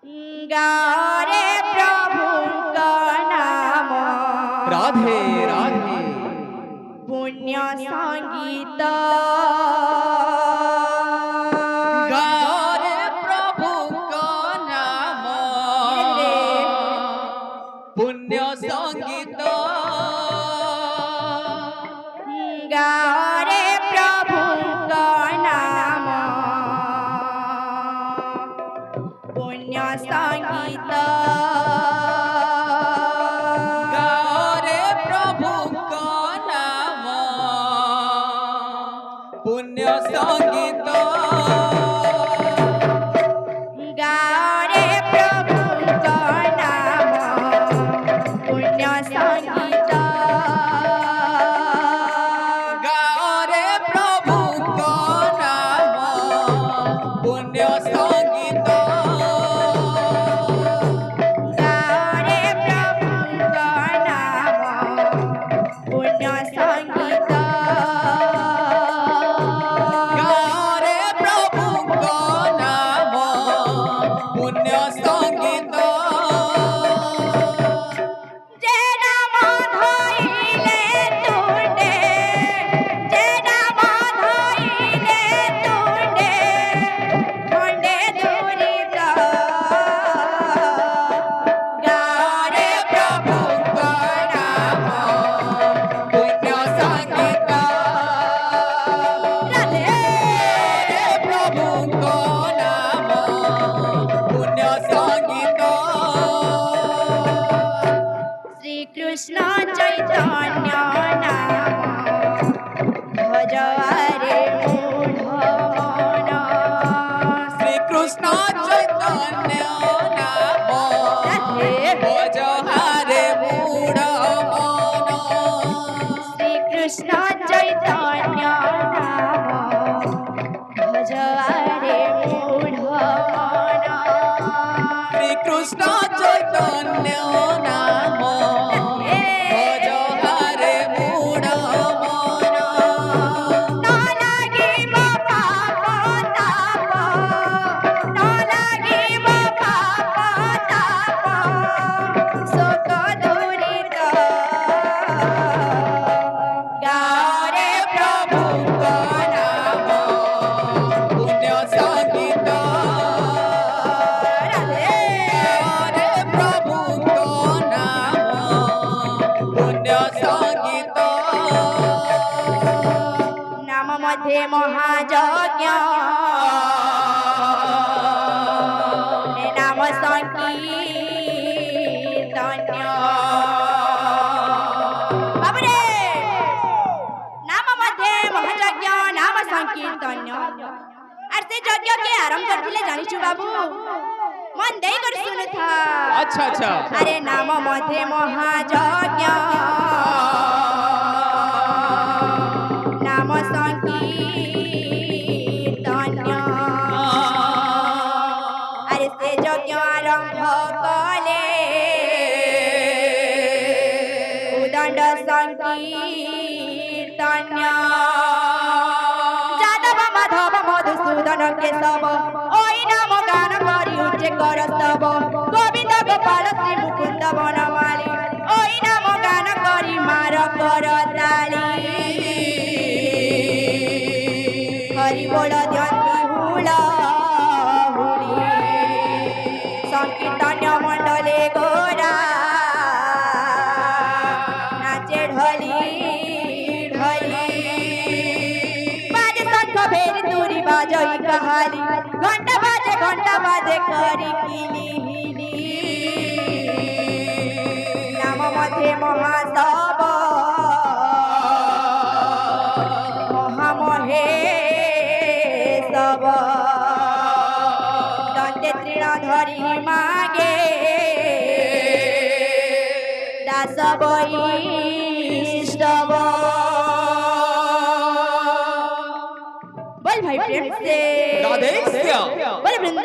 गारे प्रभुଙ୍କ नाम राधे राधे पुण्य संगीत गारे प्रभुଙ୍କ नाम पुण्य संगीत गारे प्रभुଙ୍କ नाम पुण्य संगीत गारे प्रभुଙ୍କ नाम पुण्य संगीत गारे प्रभुଙ୍କ नाम पुण्य संगीत गारे प्रभुଙ୍କ नाम पुण्य संगीत गारे प्रभुଙ୍କ नाम पुण्य संगीत गारे प्रभुଙ୍କ नाम पुण्य संगीत जे नाम धइले तुंडे जे नाम धइले तुंडे खंडे दुरित गारे प्रभुଙ୍କ नाम पुण्य संगीत राधे प्रभुଙ୍କ नाम पुण्य संगीत श्री कृष्ण चैतन्य नाम भजवारे मूढ़ मन श्री कृष्ण चैतन्य नाम भज हारे मूढ़ मन श्री कृष्ण चैतन्य नाम भजवारे मूढ़ मन श्री कृष्ण चैतन्य नाम भज हारे मूढ़ मन न लागिब पाप ताप न लागिब पाप ताप शोक दुरित गारे प्रभुଙ୍କ नाम पुण्य संगीत राधे गारे प्रभुଙ୍କ नाम पुण्य संगीत नाम मध्ये महायज्ञ नाम संकीर्तन्य बाबरे नाम मध्ये महायज्ञ नाम संकीर्तन्य আর সে যজ্ঞকে আরম্ভ করছিলে জানিছু বাবু মন দেই করে শুনুথা अच्छा अच्छा আরে নাম मध्ये महायज्ञ नाम संकीर्तन्य अरे से यज्ञ आरंभ कले उदंड संकीर्तन्य যাদব মাধব মধুসূদন কেশব ওই নাম গান করি উচ্চে কর স্তব গোবিন্দ গোপাল শ্রী মুকুন্দ বনমালী ওই নাম গান করি মার কর তালি হরি বল ধ্যান্তি হুল হুড়ি সংকীর্তন্য মণ্ডলে গোরা নাচে ঢলি ঢলি বাজে শঙ্খ ভেরি তুরি বাজই কাহালি ঘন্টা বাজে করি কিলি হিলি নাম মধ্যে মহাসব মহামহে সব দন্তে তৃণ ধরি মাগে দাস বৈষ্ণব बोल भाई प्रेम से राधे श्याम बोल वृंदा